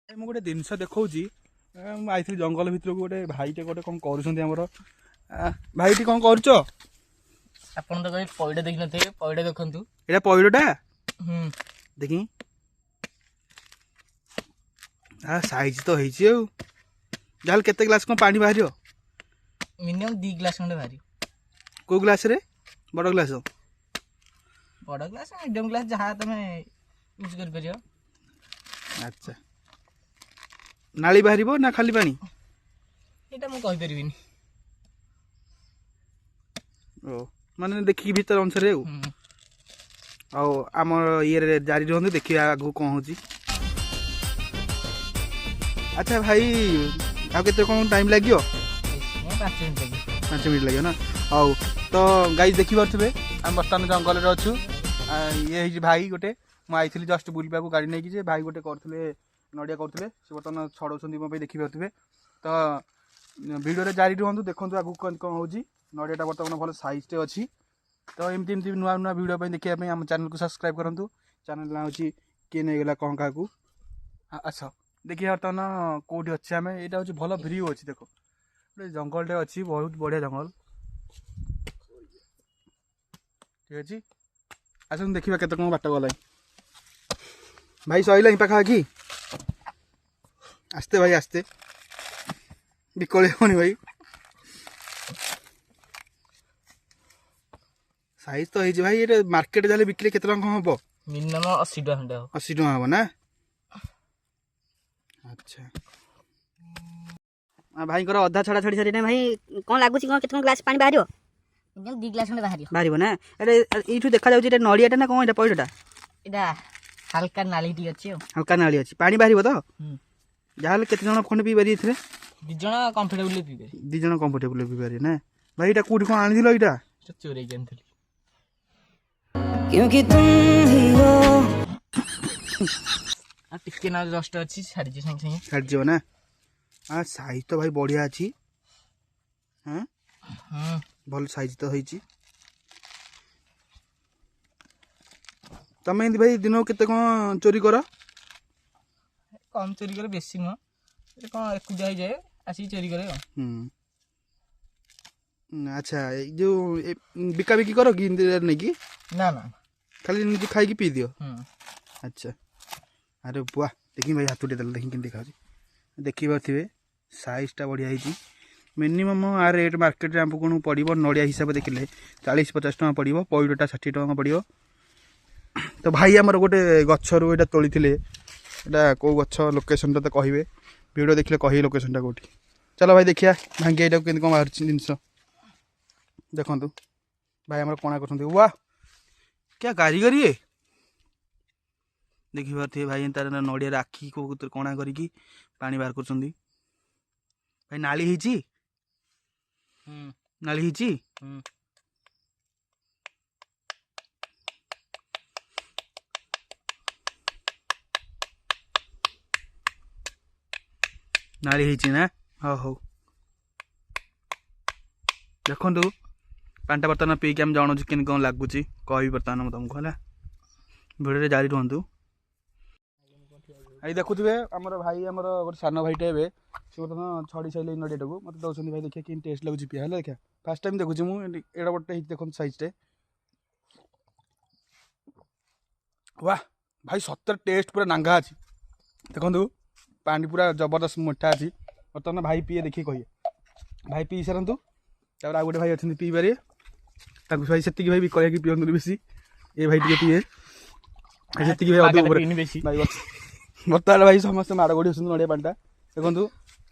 ମୁଁ ଗୋଟେ ଜିନିଷ ଦେଖଉଛି ମୁଁ ଆଇଥିଲି ଜଙ୍ଗଲ ଭିତରକୁ ଗୋଟେ ଭାଇଟେ ଗୋଟେ କ'ଣ କରୁଛନ୍ତି ଆମର ଭାଇଟି କ'ଣ କରୁଛ? ଆପଣ ତ କହିବେ ପଇଡ଼ ଦେଖିନଥିବେ, ପଇଡ଼ ଦେଖନ୍ତୁ। ଏଇଟା ପଇଡ଼ଟା ଦେଖି ସାଇଜ ତ ହେଇଛି ଆଉ ଯାହେଲେ କେତେ ଗ୍ଲାସ୍ କ'ଣ ପାଣି ବାହାରିବ? ମିନିମମ୍ 2 ଗ୍ଲାସ୍ ଖଣ୍ଡେ ବାହାରିବ। କେଉଁ ଗ୍ଲାସ୍ରେ? ବଡ଼ ଗ୍ଲାସ୍? ବଡ଼ ଗ୍ଲାସ୍ ମିଡ଼ିୟମ୍ ଗ୍ଲାସ୍ ଯାହା ତମେ ୟୁଜ୍ କରିପାରିବ। ଆଚ୍ଛା, ନାଳି ବାହାରିବ ନା ଖାଲି ପାଣି? ଏଇଟା ମୁଁ କହିପାରିବିନି। ଓ ମାନେ ଦେଖିକି ଭିତର ଅନୁସାରେ ଆଉ ଆମର ଇଏରେ ଜାରି ରୁହନ୍ତୁ, ଦେଖିବା ଆଗକୁ କ'ଣ ହେଉଛି। ଆଚ୍ଛା ଭାଇ, ଆଉ କେତେ କ'ଣ ଟାଇମ୍ ଲାଗିବ? 5 ମିନିଟ୍ ଲାଗିବ ନା? ହଉ ତ ଗାଈ ଦେଖିପାରୁଥିବେ ଆମେ ବର୍ତ୍ତମାନ ଜଙ୍ଗଲରେ ଅଛୁ। ଇଏ ହେଇଛି ଭାଇ ଗୋଟେ, ମୁଁ ଆଇଥିଲି ଜଷ୍ଟ ବୁଲିବାକୁ ଗାଡ଼ି ନେଇକି ଯେ ଭାଇ ଗୋଟେ କରୁଥିଲେ ନଡ଼ିଆ କରୁଥିଲେ, ସେ ବର୍ତ୍ତମାନ ଛଡ଼ଉଛନ୍ତି ମୋ ପାଇଁ ଦେଖିପାରୁଥିବେ। ତ ଭିଡ଼ିଓରେ ଜାରି ରୁହନ୍ତୁ, ଦେଖନ୍ତୁ ଆଗକୁ କେମିତି କ'ଣ ହେଉଛି। ନଡ଼ିଆଟା ବର୍ତ୍ତମାନ ଭଲ ସାଇଜ୍ଟେ ଅଛି। ତ ଏମିତି ନୂଆ ନୂଆ ଭିଡ଼ିଓ ପାଇଁ ଦେଖିବା ପାଇଁ ଆମ ଚ୍ୟାନେଲକୁ ସବସ୍କ୍ରାଇବ୍ କରନ୍ତୁ। ଚ୍ୟାନେଲ୍ ନାଁ ହେଉଛି କିଏ ନେଇଗଲା କ'ଣ କାହାକୁ। ଆଚ୍ଛା ଦେଖିବା ବର୍ତ୍ତମାନ କେଉଁଠି ଅଛି ଆମେ। ଏଇଟା ହେଉଛି ଭଲ ଭିଉ ଅଛି, ଦେଖ ଗୋଟେ ଜଙ୍ଗଲଟେ ଅଛି, ବହୁତ ବଢ଼ିଆ ଜଙ୍ଗଲ। ଠିକ୍ ଅଛି, ଆସନ୍ତୁ ଦେଖିବା କେତେ କ'ଣ ବାଟ ଗଲାଣି। ଭାଇ ସଇଲାଣି ପାଖାପାଖି? ଆସ୍ତେ ଭାଇ ଆସ୍ତେ, ବିକଳି ହେବନି ଭାଇ। ସାଇଜ୍ ତ ହେଇଛି ଭାଇ। ଏଇଟା ମାର୍କେଟ ଯାହେଲେ ବିକିଲେ କେତେ ଟଙ୍କା ହେବ? ମିନିମମ୍ 80 ଟଙ୍କା ଖଣ୍ଡେ ହେବ। 80 ଟଙ୍କା ହେବ ନା? ଆଚ୍ଛା, ଭାଇଙ୍କର ଅଧା ଛଡ଼ା ଛଡ଼ି ସାରିଲେଣି। ଭାଇ କ'ଣ ଲାଗୁଛି, କ'ଣ କେତେ କ'ଣ ଗ୍ଲାସ୍ ପାଣି ବାହାରିବ? 2 ଗ୍ଲାସ୍ ଖଣ୍ଡେ ବାହାରିବ ନା? ଏଇଟା ଏଇଠୁ ଦେଖାଯାଉଛି ଏଇଟା ନଡ଼ିଆଟା ନା କ'ଣ? ଏଇଟା ପଇଡ଼ଟା? ଏଇଟା ହାଲକା ନାଳି ଟିକେ ଅଛି ଆଉ। ହାଲକା ନାଳି ଅଛି, ପାଣି ବାହାରିବ ତ? ଯାହାହେଲେ କେତେ ଜଣ ଖଣ୍ଡେ ପିଇ ପାରିବେ ଏଥିରେ? 2 ଜଣ କମ୍ଫର୍ଟେବୁଲି ପିଇପାରିବେ। 2 ଜଣ କମ୍ଫର୍ଟେବୁଲ ପିଇ ପାରିବେ ନା? ଭାଇ ଏଇଟା କୋଉଠି କ'ଣ ଆଣିଥିଲ? ଏଇଟା ଚୋରେଇକି ଆଣିଥିଲି। ଟିକେ ନା ଜଷ୍ଟ ଅଛି, ଛାଡ଼ିଯିବ ସାଙ୍ଗେ ସାଙ୍ଗେ। ଛାଡ଼ିଯିବ ନା? ସାଇଜ୍ ତ ଭାଇ ବଢ଼ିଆ ଅଛି। ଭଲ ସାଇଜ୍ ତ ହେଇଛି। ତମେ ଏମିତି ଭାଇ ଦିନକୁ କେତେ କ'ଣ ଚୋରି କର? କମ୍ ଚୋରି କରେ, ବେଶୀ ନୁହଁ। କ'ଣ ଏକୁଟିଆ ହେଇଯାଏ, ଆସିକି ଚୋରି କରେ ଆଉ। ଆଚ୍ଛା, ଏଇ ଯେଉଁ ବିକାବିକି କର କି ନେଇକି? ନା ନା, ଖାଲି ନିଜେ ଖାଇକି ପିଇ ଦିଅ? ଆଚ୍ଛା, ଆରେ ବୁଆ ଦେଖିବି ଭାଇ, ହାତୁଟେ ଦେଲେ ଦେଖି କେମିତି ଦେଖାଯାଉଛି। ଦେଖିପାରୁଥିବେ ସାଇଜ୍ଟା ବଢ଼ିଆ ହେଇଛି। ମିନିମମ୍ ଆ ରେଟ୍ ମାର୍କେଟରେ ଆମକୁ କ'ଣ ପଡ଼ିବ? ନଡ଼ିଆ ହିସାବ ଦେଖିଲେ 40-50 ଟଙ୍କା ପଡ଼ିବ, ପଇଡ଼ଟା 60 ଟଙ୍କା ପଡ଼ିବ। ତ ଭାଇ ଆମର ଗୋଟେ ଗଛରୁ ଏଇଟା ତୋଳିଥିଲେ। ଏଇଟା କେଉଁ ଗଛ, ଲୋକେସନ୍ଟା ତ କହିବେ, ଭିଡ଼ିଓ ଦେଖିଲେ କହିବେ ଲୋକେସନ୍ଟା କେଉଁଠି। ଚାଲ ଭାଇ ଦେଖିବା ଭାଙ୍ଗି ଏଇଟାକୁ କେମିତି କ'ଣ ବାହାରୁଛି ଜିନିଷ। ଦେଖନ୍ତୁ ଭାଇ ଆମର କଣା କରୁଛନ୍ତି। ୱାଃ କ୍ୟା କାରିଗରୀ है। ଦେଖିପାରୁଥିବେ ଭାଇ ତାର ନଡ଼ିଆରେ ଆଖି କେଉଁ କଣା କରିକି ପାଣି ବାହାର କରୁଛନ୍ତି। ଭାଇ ନାଳି ହେଇଛି, ନାଳି ହେଇଛି। ନାଳି ହେଇଛି ନା? ହଉ ଦେଖନ୍ତୁ ପାଣିଟା ବର୍ତ୍ତମାନ ପିଇକି ଆମେ ଜଣାଉଛି କେମିତି କ'ଣ ଲାଗୁଛି, କହିବି ବର୍ତ୍ତମାନ ମୁଁ ତୁମକୁ ହେଲା। ଭିଡ଼ିଓରେ ଜାରି ରୁହନ୍ତୁ। ଏଇ ଦେଖୁଥିବେ ଆମର ଭାଇ, ଆମର ଗୋଟେ ସାନ ଭାଇଟେ ଏବେ, ସେ ବର୍ତ୍ତମାନ ଛଡ଼ି ସାରିଲେ ନଡ଼ିଆଟାକୁ ମୋତେ ଦେଉଛନ୍ତି। ଭାଇ ଦେଖିବା କେମିତି ଟେଷ୍ଟ ଲାଗୁଛି ପିଆ, ହେଲା। ଦେଖିବା ଫାର୍ଷ୍ଟ ଟାଇମ୍ ଦେଖୁଛି ମୁଁ। ଏଇଟା ଗୋଟେ ହେଇଛି, ଦେଖନ୍ତୁ ସାଇଜ୍ଟେ। ୱାଃ ଭାଇ ସତରେ ଟେଷ୍ଟ ପୁରା ନାଙ୍ଗା ଅଛି। ଦେଖନ୍ତୁ ପାଣି ପୁରା ଜବରଦସ୍ତ ମିଠା ଅଛି। ବର୍ତ୍ତମାନ ଭାଇ ପିଏ ଦେଖିକି କହିବେ। ଭାଇ ପିଇ ସାରନ୍ତୁ, ତାପରେ ଆଉ ଗୋଟେ ଭାଇ ଅଛନ୍ତି ପିଇ ପାରିବେ। ତାଙ୍କୁ ଭାଇ ସେତିକି ଭାଇ କହିକି ପିଅନ୍ତୁନି ବେଶୀ, ଏ ଭାଇ ଟିକେ ପିଏ ସେତିକି ଭାଇ ଅଧିକ ଉପରେ ଭାଇ ଅଛି। ବର୍ତ୍ତମାନ ଭାଇ ସମସ୍ତେ ମାଡ଼ ଗୋଡ଼ି ହେଉଛନ୍ତି ନଡ଼ିଆ ପାଣିଟା। ଦେଖନ୍ତୁ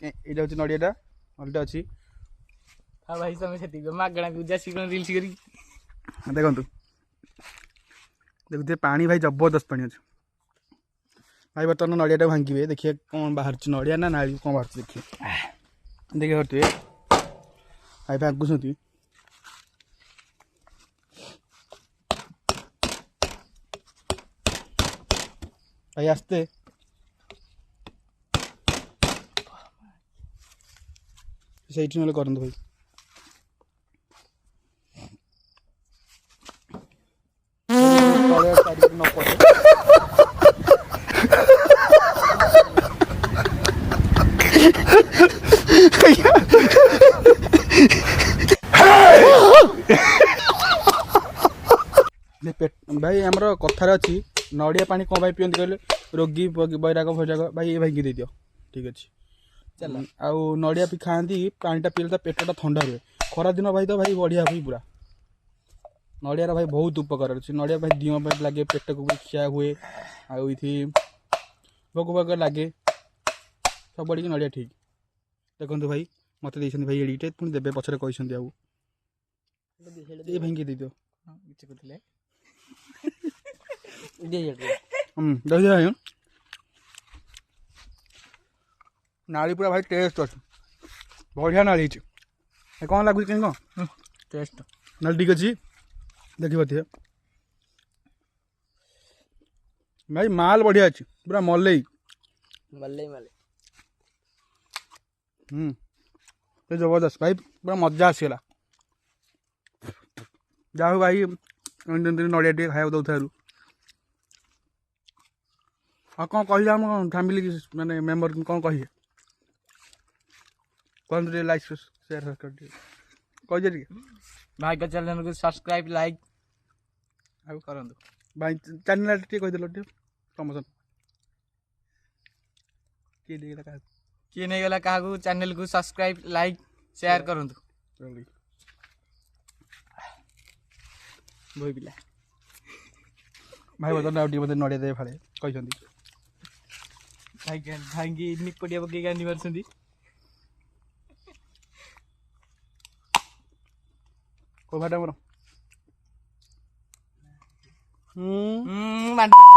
ଏଇଟା ହେଉଛି ନଡ଼ିଆଟା, ଅଲଟା ଅଛି। ଆଉ ଭାଇ ତମେ ସେତିକି ମାଗଣା ଗୁଜାସି କ'ଣ ରିଲ୍ସ କରିକି ଦେଖନ୍ତୁ ଦେଖୁଥିବେ ପାଣି ଭାଇ ଜବରଦସ୍ତ ପାଣି ଅଛି। ଭାଇ ବର୍ତ୍ତମାନ ନଡ଼ିଆଟା ଭାଙ୍ଗିବେ, ଦେଖିବେ କ'ଣ ବାହାରୁଛି, ନଡ଼ିଆ ନା ନାଳି କ'ଣ ବାହାରୁଛି ଦେଖିବେ। ଦେଖିପାରୁଥିବେ ଭାଇ ଭାଙ୍ଗୁଛନ୍ତି। ଭାଇ ଆସ୍ତେ, ସେଇଠି ନହେଲେ କରନ୍ତୁ ଭାଇ। ତଳେ ନ ପଡ଼େ भाई आमर कथार अच्छी नड़िया पानी कौन भाई पियंती कहले रोगी बैराग फैराग भाई ये भाई दे दियो ठीक अच्छे चल आउ नड़िया भी खाती पानीटा पीले पेटटा थंडा रुए खरा दिन भाई तो भाई बढ़िया भाई पूरा नड़ियार भाई बहुत उपकार अच्छे नड़िया भाई दिह पर लगे पेट को खिया हुए आउ भोग भोग लगे सब बढ़ी नड़िया ठीक देखो भाई मत भाई एडिटे पुणी देवे पचर कहते आउ ये भाई दे दियो देखिए नाली पूरा भाई टेस्ट अच्छे बढ़िया नाली कौन लगुच कहीं कौन टेस्ट नाली ठीक अच्छी देखी पाते भाई माल बढ़िया अच्छी पूरा मलई मल्ले मल्ले तो जबरदस्त भाई पूरा मजा आसगला जा भाई नड़िया टे खाया दौर हाँ कौन कह आम फैमिली माने मेम्बर कौन कहे कौन लाइक शेयर कर कह भाई का चैनल को सब्सक्राइब लाइक आउ करंतु भाई चैनल टे कहीदेल टे प्रमोशन किए नहीं गला क्या चैनल को सब्सक्राइब लाइक शेयर करंतु भाई पिला भाई बता मत नड़िया दे फाड़े कहते भाई भाई की निपटिया पकई आनी पार्टी को भाटा मोर मांडी